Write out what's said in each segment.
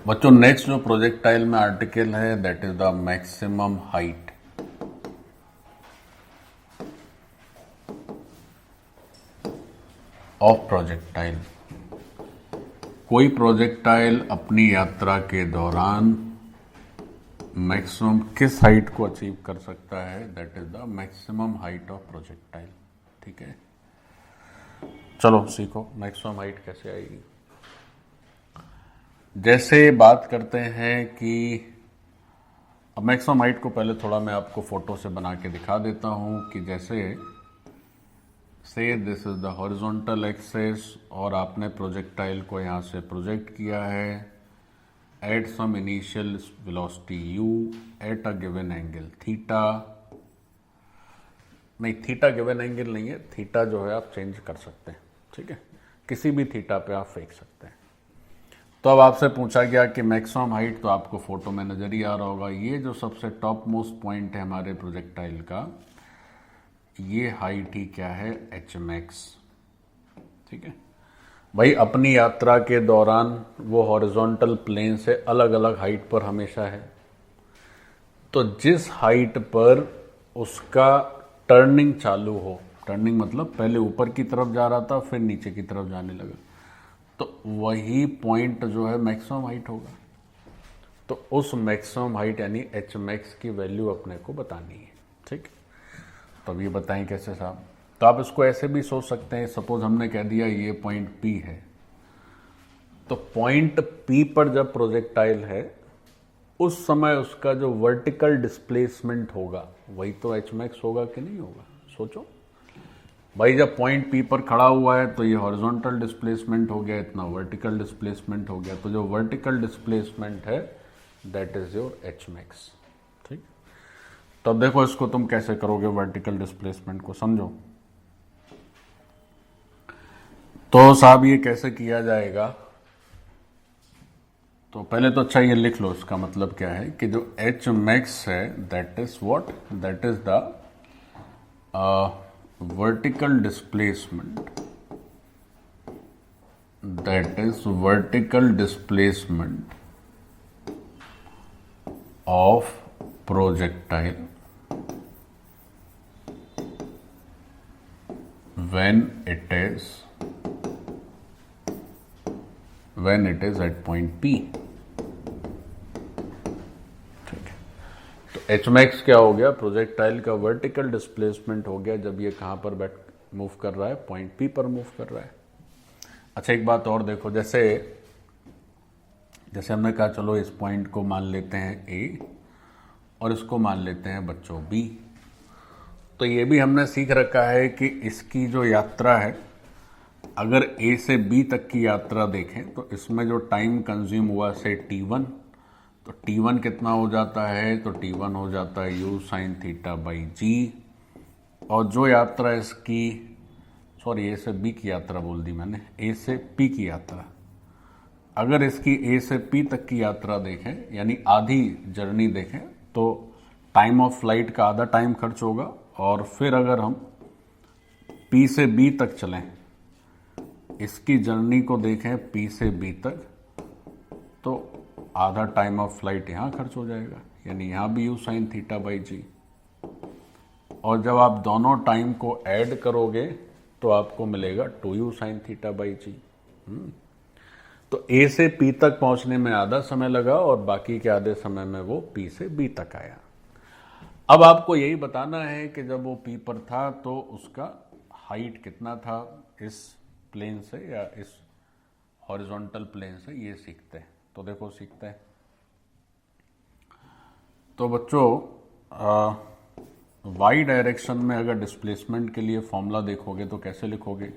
बच्चों नेक्स्ट जो प्रोजेक्टाइल में आर्टिकल है that is the maximum height. Of projectile. कोई प्रोजेक्टाइल अपनी यात्रा के दौरान मैक्सिमम किस हाइट को अचीव कर सकता है, that is the maximum height of projectile. ठीक है, चलो सीखो मैक्सिमम हाइट कैसे आएगी। जैसे बात करते हैं कि अब मैक्सिमम हाइट को पहले थोड़ा मैं आपको फोटो से बना के दिखा देता हूं कि जैसे से this is the horizontal axis और आपने प्रोजेक्टाइल को यहां से प्रोजेक्ट किया है at some initial velocity u at a given angle theta. नहीं, थीटा गिवन एंगल नहीं है, थीटा जो है आप चेंज कर सकते हैं। ठीक है, किसी भी थीटा पे आप फेंक सकते हैं। तो अब आपसे पूछा गया कि मैक्सिमम हाइट, तो आपको फोटो में नजर ही आ रहा होगा, ये जो सबसे टॉप मोस्ट पॉइंट है हमारे प्रोजेक्टाइल का, ये हाइट ही क्या है, एच मैक्स। ठीक है भाई, अपनी यात्रा के दौरान वो हॉरिजॉन्टल प्लेन से अलग अलग हाइट पर हमेशा है। तो जिस हाइट पर उसका टर्निंग चालू हो, टर्निंग मतलब पहले ऊपर की तरफ जा रहा था फिर नीचे की तरफ जाने लगा, तो वही पॉइंट जो है मैक्सिमम हाइट होगा। तो उस मैक्सिमम हाइट यानी एच मैक्स की वैल्यू अपने को बतानी है। ठीक, तो अब ये बताएं कैसे साहब। तो आप इसको ऐसे भी सोच सकते हैं, सपोज हमने कह दिया ये पॉइंट P है, तो पॉइंट P पर जब प्रोजेक्टाइल है उस समय उसका जो वर्टिकल डिस्प्लेसमेंट होगा वही तो एच मैक्स होगा कि नहीं होगा। सोचो भाई, जब पॉइंट P पर खड़ा हुआ है तो ये हॉरिजॉन्टल डिस्प्लेसमेंट हो गया, इतना वर्टिकल डिस्प्लेसमेंट हो गया, तो जो वर्टिकल डिस्प्लेसमेंट है that is your H max. ठीक, तो अब देखो इसको तुम कैसे करोगे, वर्टिकल डिस्प्लेसमेंट को समझो। तो साहब ये कैसे किया जाएगा, तो पहले तो अच्छा ये लिख लो, इसका मतलब क्या है कि जो एच मैक्स है that is what, that is the vertical displacement, that is vertical displacement of projectile when it is at point P। H max क्या हो गया, प्रोजेक्टाइल का वर्टिकल डिस्प्लेसमेंट हो गया जब ये कहां पर बैठ मूव कर रहा है, पॉइंट P पर मूव कर रहा है। अच्छा एक बात और देखो, जैसे हमने कहा चलो इस पॉइंट को मान लेते हैं A और इसको मान लेते हैं बच्चों B। तो ये भी हमने सीख रखा है कि इसकी जो यात्रा है, अगर A से B तक की यात्रा देखें तो इसमें जो टाइम कंज्यूम हुआ से T1, तो T1 कितना हो जाता है, तो T1 हो जाता है u साइन थीटा बाई जी। और जो यात्रा इसकी, सॉरी A से B की यात्रा बोल दी मैंने, A से P की यात्रा, अगर इसकी A से P तक की यात्रा देखें यानी आधी जर्नी देखें तो टाइम ऑफ फ्लाइट का आधा टाइम खर्च होगा। और फिर अगर हम P से B तक चलें, इसकी जर्नी को देखें P से B तक, तो आधा टाइम ऑफ फ्लाइट यहां खर्च हो जाएगा, यानी यहां भी u साइन थीटा बाई जी। और जब आप दोनों टाइम को ऐड करोगे तो आपको मिलेगा 2u साइन थीटा बाई जी। तो A से P तक पहुंचने में आधा समय लगा और बाकी के आधे समय में वो P से B तक आया। अब आपको यही बताना है कि जब वो P पर था तो उसका हाइट कितना था इस प्लेन से या इस हॉरिजॉन्टल प्लेन से, ये सीखते हैं। तो देखो सीखते हैं। तो बच्चों वाई डायरेक्शन में अगर डिस्प्लेसमेंट के लिए फॉर्मूला देखोगे तो कैसे लिखोगे,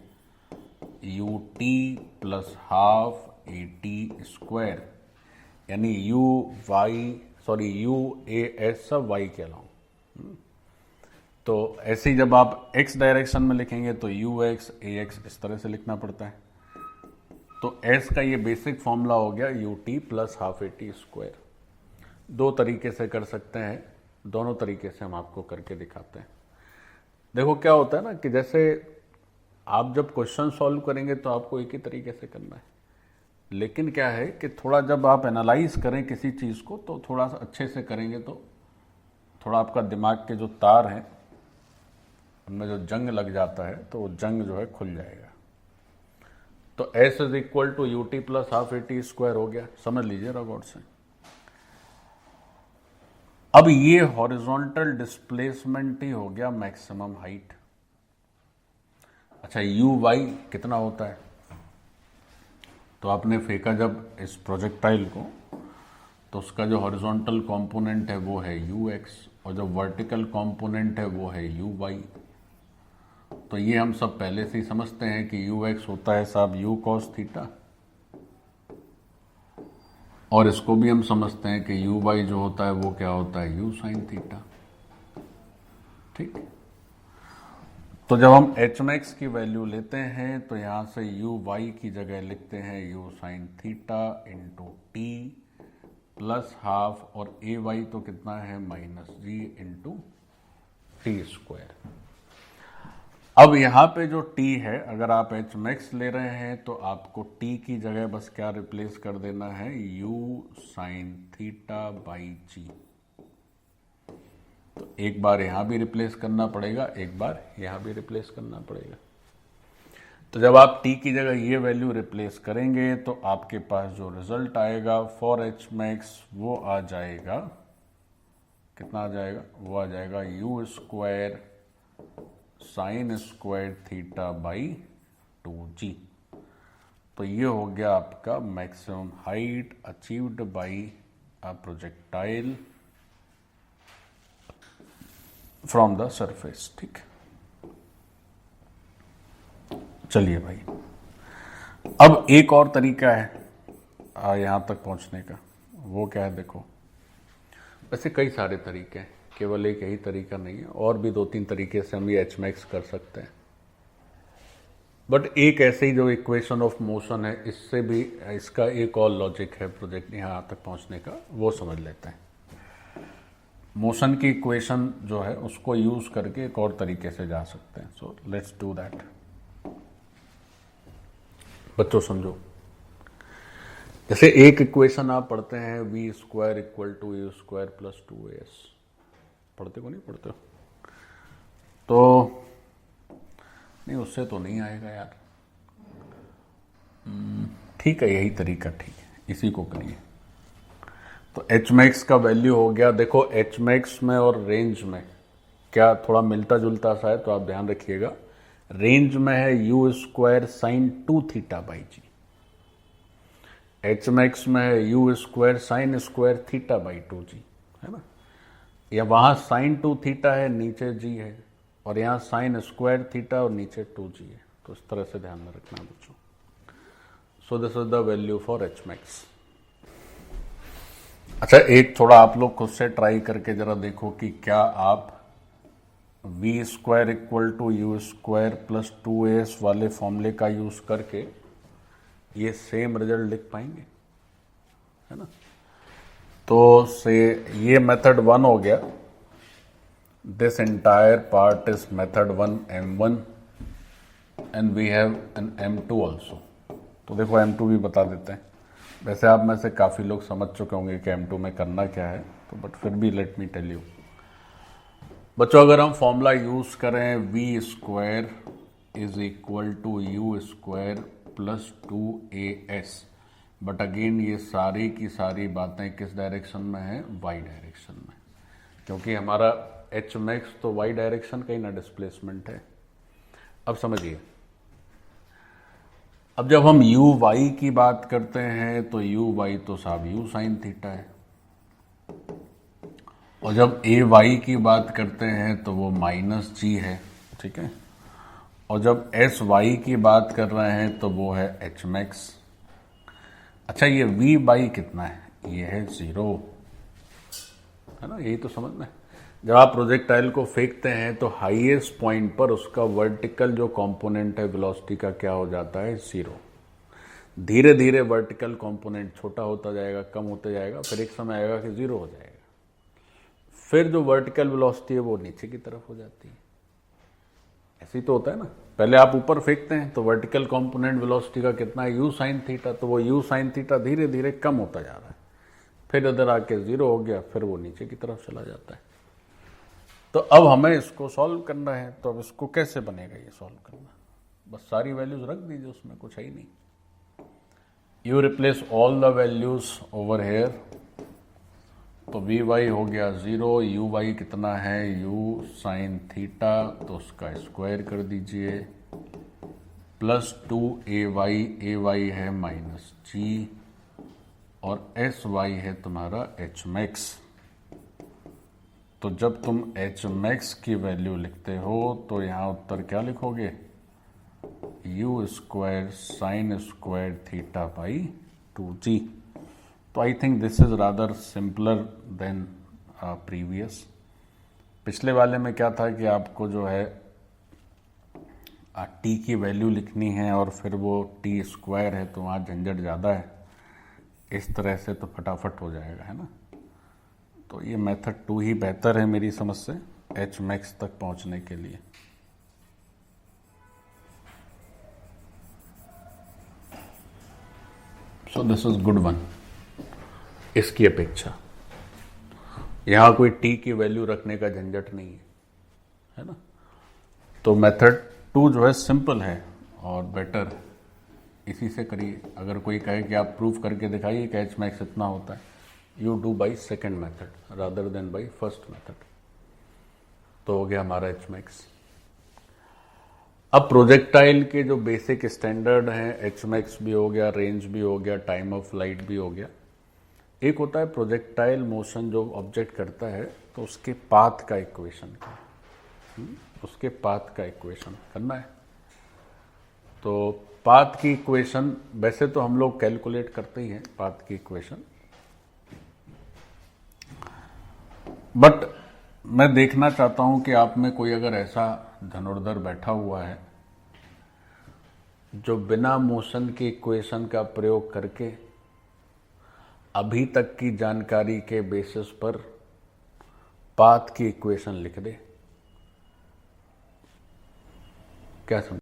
you t plus half a t square, यानी यू ए एस सब वाई के अलाउ। तो ऐसे ही जब आप एक्स डायरेक्शन में लिखेंगे तो यू एक्स ए एक्स इस तरह से लिखना पड़ता है। तो एस का ये बेसिक फॉर्मूला हो गया you t plus half a t square. दो तरीके से कर सकते हैं, दोनों तरीके से हम आपको करके दिखाते हैं। देखो क्या होता है ना कि जैसे आप जब क्वेश्चन सॉल्व करेंगे तो आपको एक ही तरीके से करना है, लेकिन क्या है कि थोड़ा जब आप एनालाइज करें किसी चीज़ को तो थोड़ा सा अच्छे से करेंगे तो थोड़ा आपका दिमाग के जो तार हैं उनमें जो जंग लग जाता है तो वो जंग जो है खुल जाएगा। तो S is equal to u t plus half a t square हो गया, समझ लीजिए गौर से। अब ये हॉरिजॉन्टल डिस्प्लेसमेंट ही हो गया मैक्सिमम हाइट। अच्छा, यू वाई कितना होता है? तो आपने फेंका जब इस प्रोजेक्टाइल को तो उसका जो हॉरिजॉन्टल कंपोनेंट है वो है यू एक्स और जो वर्टिकल कंपोनेंट है वो है यू वाई। तो ये हम सब पहले से ही समझते हैं कि यू एक्स होता है साहब यू कॉस थीटा, और इसको भी हम समझते हैं कि यू वाई जो होता है वो क्या होता है यू साइन थीटा। ठीक, तो जब हम एच मैक्स की वैल्यू लेते हैं तो यहां से यू वाई की जगह लिखते हैं you sine theta into T plus half, और ए वाई तो कितना है माइनस जी इंटू टी स्क्वायर। अब यहाँ पे जो t है, अगर आप एच मैक्स ले रहे हैं तो आपको t की जगह बस क्या रिप्लेस कर देना है, u साइन थीटा बाई जी। तो एक बार यहाँ भी रिप्लेस करना पड़ेगा, एक बार यहाँ भी रिप्लेस करना पड़ेगा। तो जब आप t की जगह ये वैल्यू रिप्लेस करेंगे तो आपके पास जो रिजल्ट आएगा फॉर एच मैक्स वो आ जाएगा, कितना आ जाएगा, वो आ जाएगा you square sine square theta by 2g। तो ये हो गया आपका maximum height achieved by a projectile from the surface. ठीक, चलिए भाई, अब एक और तरीका है यहां तक पहुंचने का, वो क्या है देखो। वैसे कई सारे तरीके हैं, केवल एक यही तरीका नहीं है, और भी 2-3 तरीके से हम ये एच मैक्स कर सकते हैं। बट एक ऐसे ही जो इक्वेशन ऑफ मोशन है, इससे भी इसका एक और लॉजिक है प्रोजेक्ट यहाँ तक पहुँचने का, वो समझ लेते हैं। मोशन की इक्वेशन जो है उसको यूज करके एक और तरीके से जा सकते हैं। So let's do that. बच्चों समझो, जैसे एक इक्वेशन आप पढ़ते हैं v square equal to u square plus 2as, पढ़ते को नहीं पढ़ते हो? तो नहीं, उससे तो नहीं आएगा यार। ठीक है, यही तरीका ठीक है, इसी को करिए। तो एच मैक्स का वैल्यू हो गया, देखो एच मैक्स में और रेंज में क्या थोड़ा मिलता जुलता सा है, तो आप ध्यान रखिएगा। रेंज में है u square sine 2 theta by g, H max में है u square sine square theta by 2g, है ना। या वहां साइन 2 थीटा है, नीचे g है, और यहाँ साइन स्क्वायर थीटा और नीचे 2g है। तो इस तरह से ध्यान में रखना बच्चों। So this is the value for H max. अच्छा, एक थोड़ा आप लोग खुद से ट्राई करके जरा देखो कि क्या आप v square equal to u square plus 2as वाले फॉर्मूले का यूज करके ये सेम रिजल्ट लिख पाएंगे, है ना। तो से ये मेथड 1 हो गया। This entire part is method 1 M1 and we have an M2 also. तो देखो M2 भी बता देते हैं। वैसे आप में से काफ़ी लोग समझ चुके होंगे कि M2 में करना क्या है, तो बट फिर भी लेट मी टेल यू। बच्चों, अगर हम फॉर्मूला यूज करें v square is equal to u square plus 2as, but again ये सारी की सारी बातें किस डायरेक्शन में है, वाई डायरेक्शन में, क्योंकि हमारा एच मैक्स तो वाई डायरेक्शन का ही ना डिस्प्लेसमेंट है। अब समझिए, अब जब हम यू वाई की बात करते हैं तो यू वाई तो साहब यू साइन थीटा है, और जब ए वाई की बात करते हैं तो वो माइनस जी है, ठीक है। और जब एस वाई की बात कर रहे हैं तो वो है एच मैक्स। अच्छा, ये वी बाई कितना है, ये है 0, है ना। यही तो समझना है। जब आप प्रोजेक्टाइल को फेंकते हैं तो हाईएस्ट पॉइंट पर उसका वर्टिकल जो कंपोनेंट है वेलोसिटी का क्या हो जाता है, 0। धीरे धीरे वर्टिकल कंपोनेंट छोटा होता जाएगा, कम होता जाएगा, फिर एक समय आएगा कि 0 हो जाएगा। फिर जो वर्टिकल वेलोसिटी है वो नीचे की तरफ हो जाती है। ऐसे ही तो होता है ना, पहले आप ऊपर फेंकते हैं तो वर्टिकल कंपोनेंट वेलोसिटी का कितना है, u साइन थीटा, तो वो u साइन थीटा धीरे धीरे कम होता जा रहा है, फिर इधर आके 0 हो गया, फिर वो नीचे की तरफ चला जाता है। तो अब हमें इसको सॉल्व करना है, तो अब इसको कैसे बनेगा ये सॉल्व करना, बस सारी वैल्यूज रख दीजिए, उसमें कुछ है ही नहीं। You replace all the values over here, तो वी वाई हो गया 0, यू वाई कितना है u साइन थीटा, तो उसका स्क्वायर कर दीजिए, प्लस 2ay, ay है माइनस g, और एस वाई है तुम्हारा एच मैक्स। तो जब तुम एच मैक्स की वैल्यू लिखते हो तो यहाँ उत्तर क्या लिखोगे, u square sine square theta by 2g। तो I think this is rather simpler than previous. पिछले वाले में क्या था कि आपको जो है टी की वैल्यू लिखनी है और फिर वो टी स्क्वायर है, तो वहाँ झंझट ज़्यादा है। इस तरह से तो फटाफट हो जाएगा, है ना। तो ये मेथड 2 ही बेहतर है मेरी समझ से एच मैक्स तक पहुंचने के लिए। So this is good one. इसकी अपेक्षा यहां कोई टी की वैल्यू रखने का झंझट नहीं है ना। तो मेथड 2 जो है सिंपल है और बेटर, इसी से करिए। अगर कोई कहे कि आप प्रूफ करके दिखाइए कि एच मैक्स इतना होता है, you do by second method rather than by first method. तो हो गया हमारा एच मैक्स। अब प्रोजेक्टाइल के जो बेसिक स्टैंडर्ड हैं, एच मैक्स भी हो गया, रेंज भी हो गया, टाइम ऑफ फ्लाइट भी हो गया। एक होता है प्रोजेक्टाइल मोशन, जो ऑब्जेक्ट करता है तो उसके पाथ का इक्वेशन का, उसके पाथ का इक्वेशन करना है। तो पाथ की इक्वेशन वैसे तो हम लोग कैलकुलेट करते ही हैं पाथ की इक्वेशन, बट मैं देखना चाहता हूं कि आप में कोई अगर ऐसा धनुर्धर बैठा हुआ है जो बिना मोशन की इक्वेशन का प्रयोग करके अभी तक की जानकारी के बेसिस पर पाथ की इक्वेशन लिख दे। क्या समझ